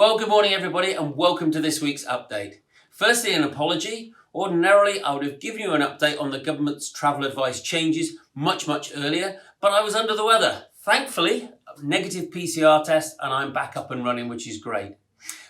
Well, good morning everybody and welcome to this week's update. Firstly, an apology. Ordinarily, I would have given you an update on the government's travel advice changes much earlier, but I was under the weather. Thankfully, negative PCR test and I'm back up and running, which is great.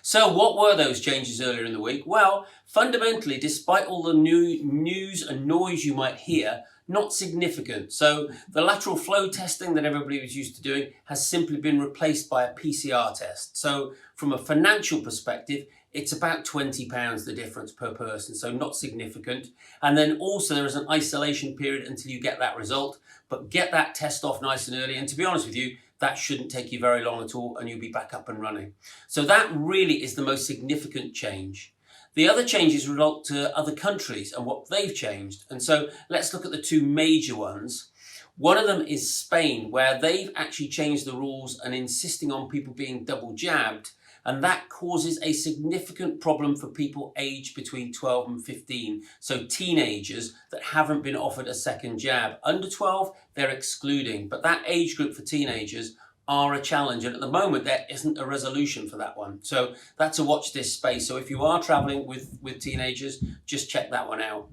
So what were those changes earlier in the week? Well, fundamentally, despite all the new news and noise you might hear, not significant. So the lateral flow testing that everybody was used to doing has simply been replaced by a PCR test. So from a financial perspective, it's about £20 the difference per person, so not significant. And then also there is an isolation period until you get that result, but get that test off nice and early. And to be honest with you, that shouldn't take you very long at all and you'll be back up and running. So that really is the most significant change. The other changes relate to other countries and what they've changed. And so let's look at the two major ones. One of them is Spain, where they've actually changed the rules and insisting on people being double jabbed. And that causes a significant problem for people aged between 12 and 15. So teenagers that haven't been offered a second jab. Under 12, they're excluding. But that age group for teenagers are a challenge. And at the moment, there isn't a resolution for that one. So that's a watch this space. So if you are traveling with teenagers, just check that one out.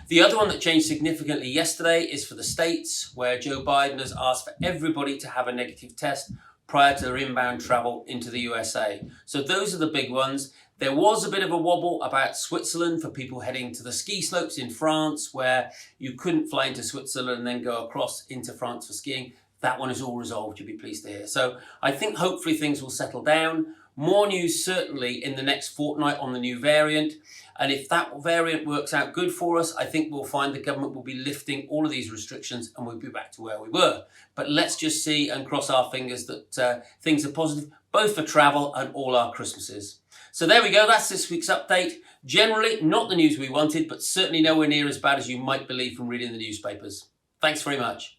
The other one that changed significantly yesterday is for the States, where Joe Biden has asked for everybody to have a negative test prior to their inbound travel into the USA. So those are the big ones. There was a bit of a wobble about Switzerland for people heading to the ski slopes in France, where you couldn't fly into Switzerland and then go across into France for skiing. That one is all resolved, you'll be pleased to hear. So I think hopefully things will settle down. More news certainly in the next fortnight on the new variant. And if that variant works out good for us, I think we'll find the government will be lifting all of these restrictions and we'll be back to where we were. But let's just see and cross our fingers that things are positive, both for travel and all our Christmases. So there we go, that's this week's update. Generally, not the news we wanted, but certainly nowhere near as bad as you might believe from reading the newspapers. Thanks very much.